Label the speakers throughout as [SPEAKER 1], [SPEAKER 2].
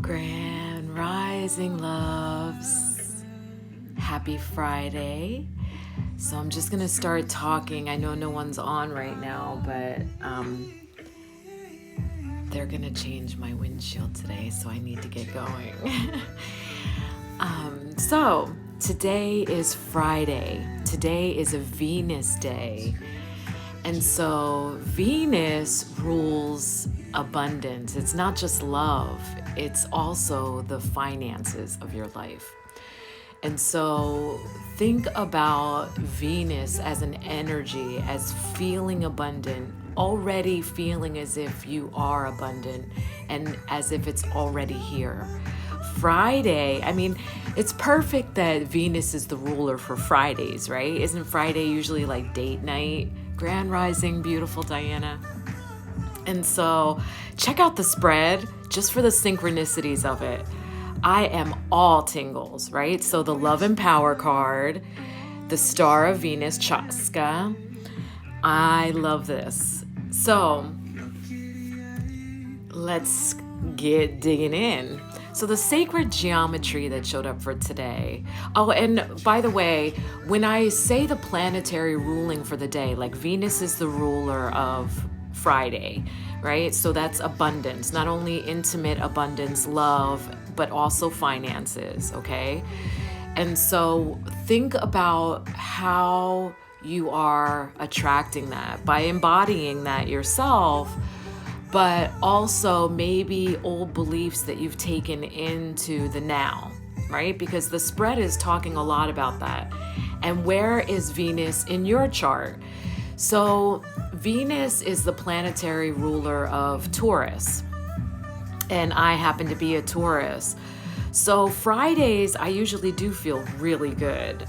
[SPEAKER 1] Grand Rising loves. Happy Friday. So I'm just gonna start talking. I know no one's on right now, but they're gonna change my windshield today, so I need to get going. So today is Friday. Today is a Venus day. And so Venus rules abundance. It's not just love, it's also the finances of your life. And so think about Venus as an energy, as feeling abundant, already feeling as if you are abundant and as if it's already here. Friday, it's perfect that Venus is the ruler for Fridays, right? Isn't Friday usually like date night? Grand Rising, beautiful Diana. And so check out the spread just for the synchronicities of it. I am all tingles, right? So the Love and Power card, the Star of Venus, Chaska. I love this. So let's get digging in. So the sacred geometry that showed up for today. Oh, and by the way, when I say the planetary ruling for the day, like Venus is the ruler of Friday, right? So that's abundance, not only intimate abundance, love, but also finances, okay? And so think about how you are attracting that by embodying that yourself, but also maybe old beliefs that you've taken into the now, right? Because the spread is talking a lot about that. And where is Venus in your chart? So Venus is the planetary ruler of Taurus, and I happen to be a Taurus. So Fridays, I usually do feel really good,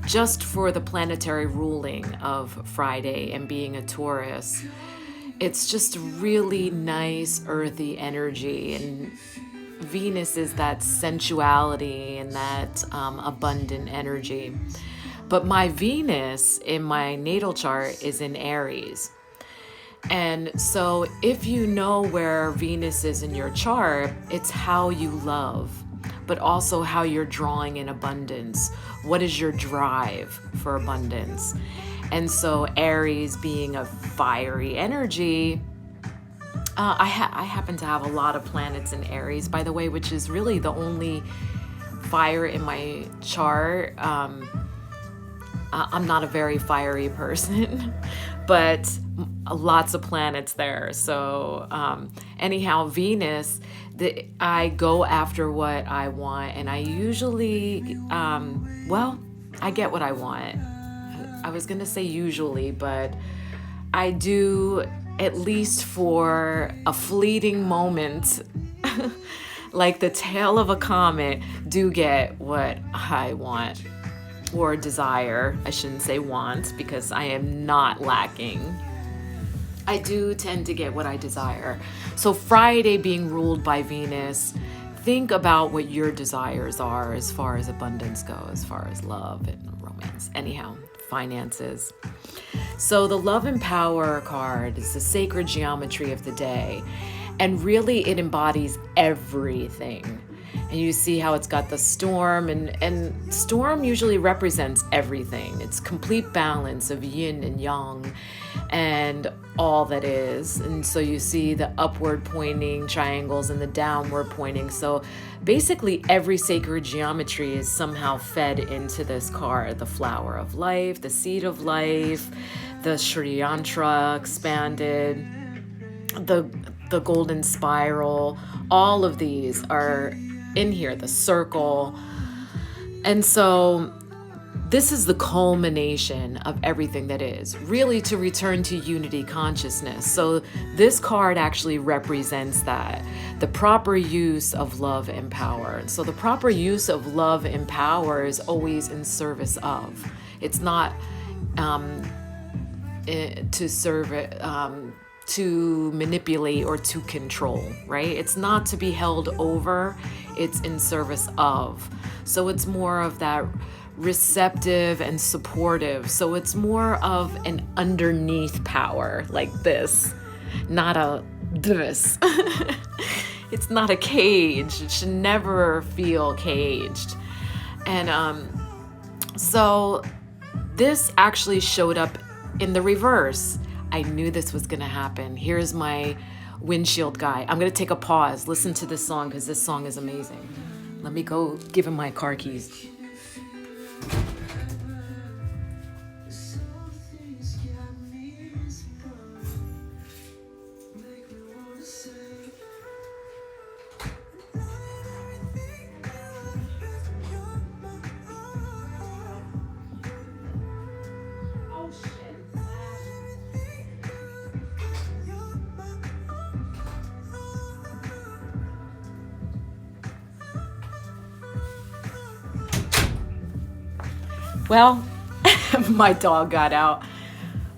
[SPEAKER 1] just for the planetary ruling of Friday and being a Taurus. It's just really nice, earthy energy, and Venus is that sensuality and that abundant energy. But my Venus in my natal chart is in Aries. And so if you know where Venus is in your chart, it's how you love, but also how you're drawing in abundance. What is your drive for abundance? And so Aries being a fiery energy, I happen to have a lot of planets in Aries, by the way, which is really the only fire in my chart. I'm not a very fiery person, but lots of planets there. So anyhow, Venus, I go after what I want, and I usually, I get what I want. I was going to say usually, but I do, at least for a fleeting moment, like the tail of a comet, do get what I want or desire. I shouldn't say want, because I am not lacking. I do tend to get what I desire. So Friday being ruled by Venus, think about what your desires are as far as abundance goes, as far as love and romance. Anyhow, finances. So the Love and Power card is the sacred geometry of the day. And really it embodies everything. And you see how it's got the storm, and storm usually represents everything. It's complete balance of yin and yang and all that is. And so you see the upward pointing triangles and the downward pointing. So basically every sacred geometry is somehow fed into this card. The flower of life, the seed of life, the Sri Yantra expanded, the golden spiral, all of these are in here, the circle. And so this is the culmination of everything that is, really to return to unity consciousness. So this card actually represents that, the proper use of love and power. So the proper use of love and power is always in service of. It's not to serve it, to manipulate or to control, right? It's not to be held over, it's in service of. So it's more of that receptive and supportive. So it's more of an underneath power like this, not a this. It's not a cage. It should never feel caged. And so this actually showed up in the reverse. I knew this was going to happen. Here's my windshield guy. I'm going to take a pause. Listen to this song because this song is amazing. Let me go give him my car keys. Well, my dog got out.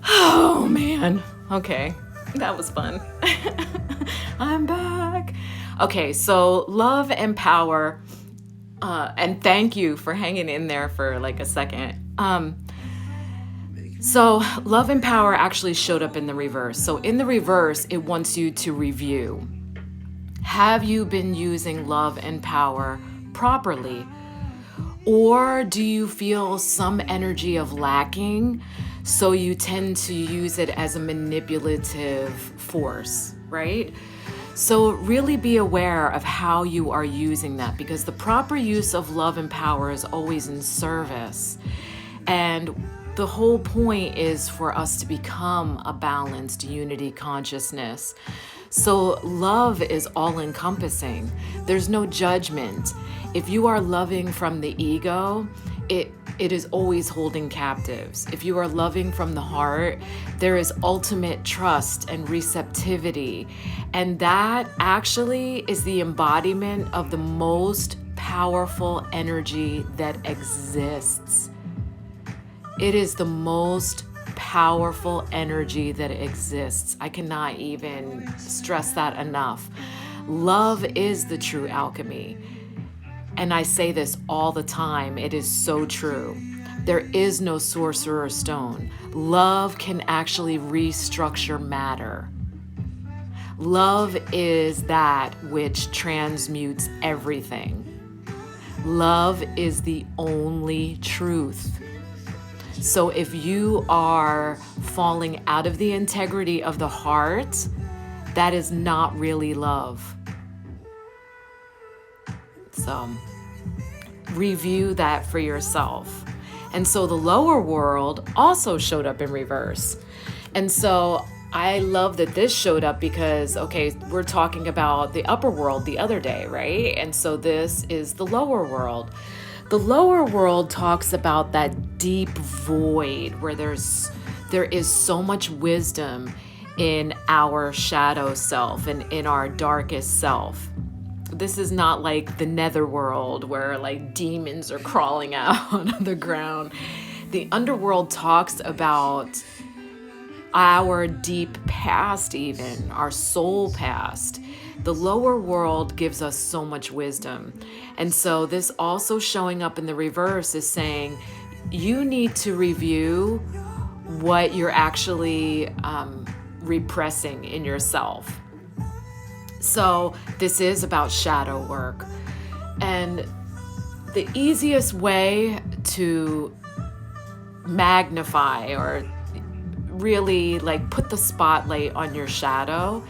[SPEAKER 1] Oh man. Okay, that was fun. I'm back. Okay, so love and power, and thank you for hanging in there for like a second. So love and power actually showed up in the reverse. So in the reverse, it wants you to review. Have you been using love and power properly? Or do you feel some energy of lacking, so you tend to use it as a manipulative force, right? So really be aware of how you are using that, because the proper use of love and power is always in service. And the whole point is for us to become a balanced unity consciousness. So love is all encompassing. There's no judgment. If you are loving from the ego, it is always holding captives. If you are loving from the heart, there is ultimate trust and receptivity. And that actually is the embodiment of the most powerful energy that exists. It is the most powerful energy that exists. I cannot even stress that enough. Love is the true alchemy. And I say this all the time. It is so true. There is no sorcerer's stone. Love can actually restructure matter. Love is that which transmutes everything. Love is the only truth. So if you are falling out of the integrity of the heart, that is not really love. So review that for yourself. And so the lower world also showed up in reverse. And so I love that this showed up because, okay, we're talking about the upper world the other day, right? And so this is the lower world. The lower world talks about that deep void where there is so much wisdom in our shadow self and in our darkest self. This is not like the netherworld where like demons are crawling out on the ground. The underworld talks about our deep past, even our soul past. The lower world gives us so much wisdom. And so this also showing up in the reverse is saying you need to review what you're actually repressing in yourself. So this is about shadow work. And the easiest way to magnify or really like put the spotlight on your shadow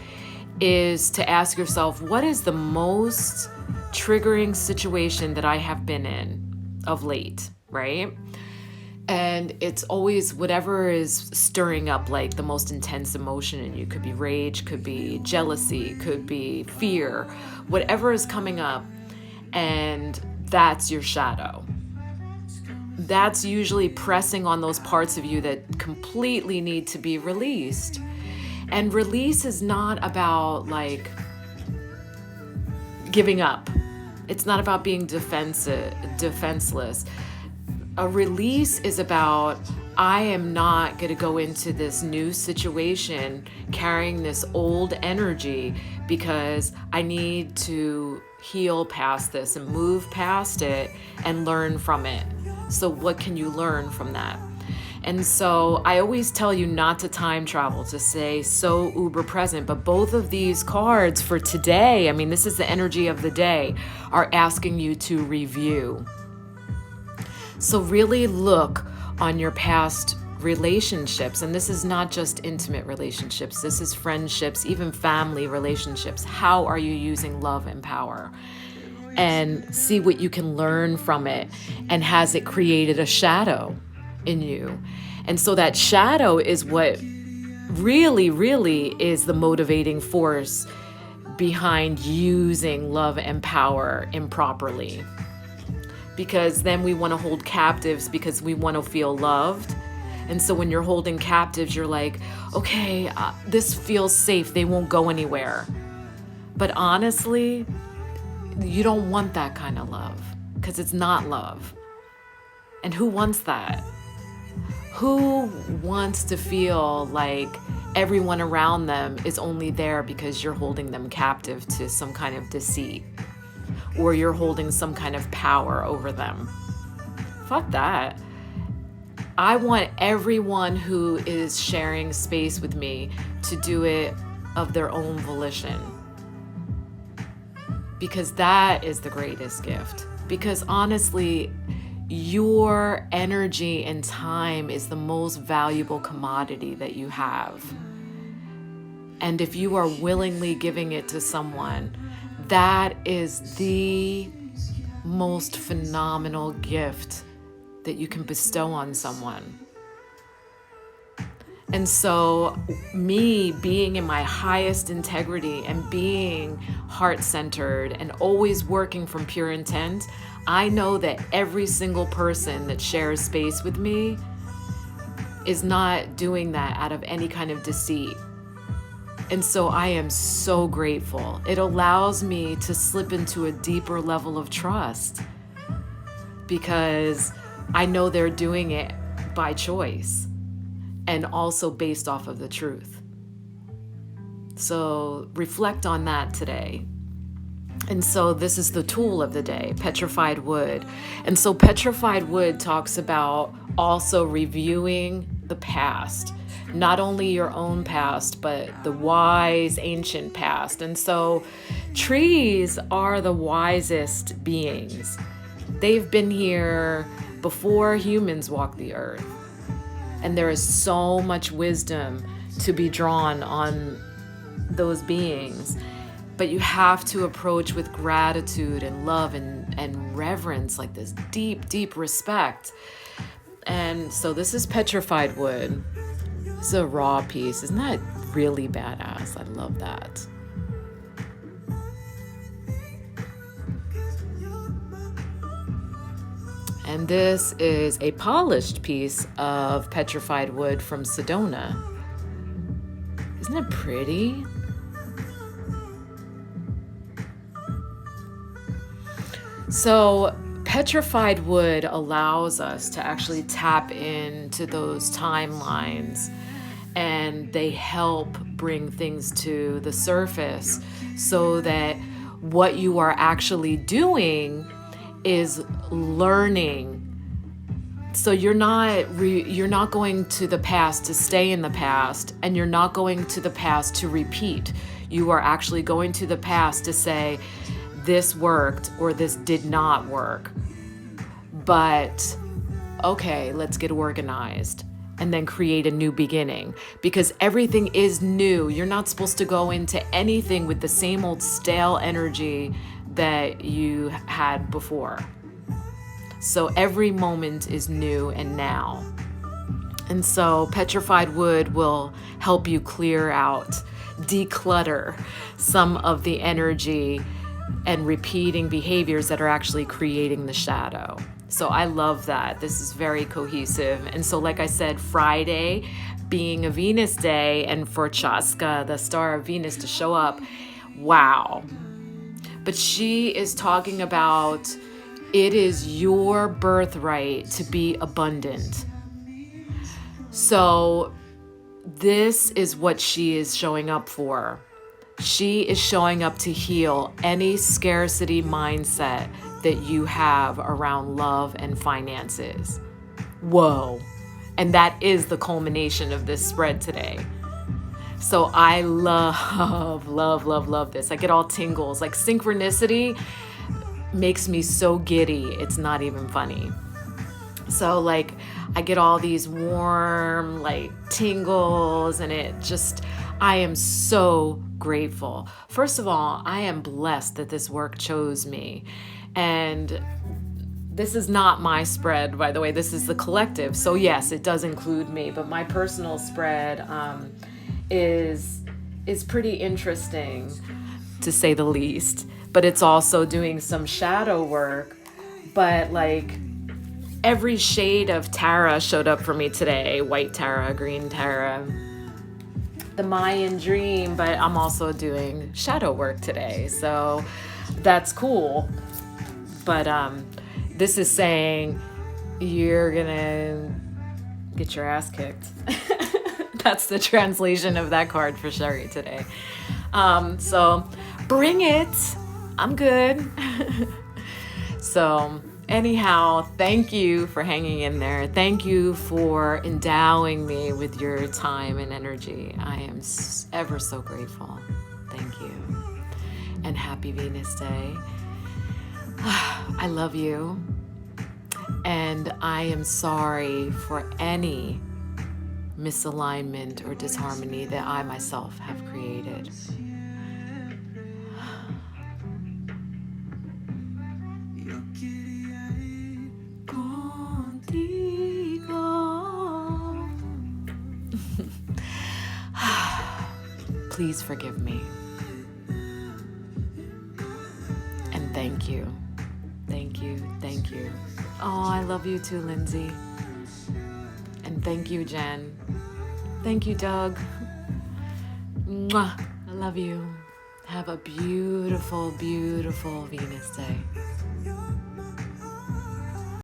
[SPEAKER 1] is to ask yourself, what is the most triggering situation that I have been in of late, right? And it's always whatever is stirring up like the most intense emotion in you. Could be rage, could be jealousy, could be fear, whatever is coming up. And that's your shadow. That's usually pressing on those parts of you that completely need to be released. And release is not about like giving up. It's not about being defenseless. A release is about, I am not going to go into this new situation carrying this old energy because I need to heal past this and move past it and learn from it. So what can you learn from that? And so I always tell you not to time travel, to stay so uber present. But both of these cards for today, I mean, this is the energy of the day, are asking you to review. So really look on your past relationships. And this is not just intimate relationships. This is friendships, even family relationships. How are you using love and power? And see what you can learn from it. And has it created a shadow in you? And so that shadow is what really, really is the motivating force behind using love and power improperly. Because then we want to hold captives because we want to feel loved. And so when you're holding captives, you're like, okay, this feels safe. They won't go anywhere. But honestly, you don't want that kind of love because it's not love. And who wants that? Who wants to feel like everyone around them is only there because you're holding them captive to some kind of deceit, or you're holding some kind of power over them? Fuck that. I want everyone who is sharing space with me to do it of their own volition. Because that is the greatest gift. Because honestly, your energy and time is the most valuable commodity that you have. And if you are willingly giving it to someone, that is the most phenomenal gift that you can bestow on someone. And so me being in my highest integrity and being heart-centered and always working from pure intent, I know that every single person that shares space with me is not doing that out of any kind of deceit. And so I am so grateful. It allows me to slip into a deeper level of trust because I know they're doing it by choice and also based off of the truth. So reflect on that today. And so this is the tool of the day, petrified wood. And so petrified wood talks about also reviewing the past, not only your own past, but the wise ancient past. And so trees are the wisest beings. They've been here before humans walked the earth. And there is so much wisdom to be drawn on those beings. But you have to approach with gratitude and love and reverence, like this deep, deep respect. And so this is petrified wood. This is a raw piece. Isn't that really badass? I love that. And this is a polished piece of petrified wood from Sedona. Isn't it pretty? So petrified wood allows us to actually tap into those timelines, and they help bring things to the surface so that what you are actually doing is learning. So you're not going to the past to stay in the past, and you're not going to the past to repeat. You are actually going to the past to say, this worked or this did not work. But okay, let's get organized and then create a new beginning, because everything is new. You're not supposed to go into anything with the same old stale energy that you had before. So every moment is new and now. And so petrified wood will help you clear out, declutter some of the energy and repeating behaviors that are actually creating the shadow. So I love that. This is very cohesive. And so like I said, Friday being a Venus day, and for Chaska, the star of Venus, to show up, wow. But she is talking about it is your birthright to be abundant. So this is what she is showing up for. She is showing up to heal any scarcity mindset that you have around love and finances. Whoa, And that is the culmination of this spread today. So I love, love, love, love this. I get all tingles. Like synchronicity makes me so giddy. It's not even funny. So like I get all these warm like tingles, and I am so grateful. First of all, I am blessed that this work chose me. And this is not my spread, by the way. This is the collective. So yes, it does include me, but my personal spread is pretty interesting, to say the least. But it's also doing some shadow work. But like every shade of Tara showed up for me today. White Tara, green Tara, the Mayan dream. But I'm also doing shadow work today, so that's cool. But this is saying you're gonna get your ass kicked. That's the translation of that card for Sherry today. So bring it. I'm good. So anyhow, thank you for hanging in there. Thank you for endowing me with your time and energy. I am ever so grateful. Thank you. And happy Venus Day. I love you. And I am sorry for any misalignment or disharmony that I myself have created. Please forgive me. And thank you. Thank you. Thank you. Oh, I love you too, Lindsay. And thank you, Jen. Thank you, Doug. Mwah. I love you. Have a beautiful, beautiful Venus Day.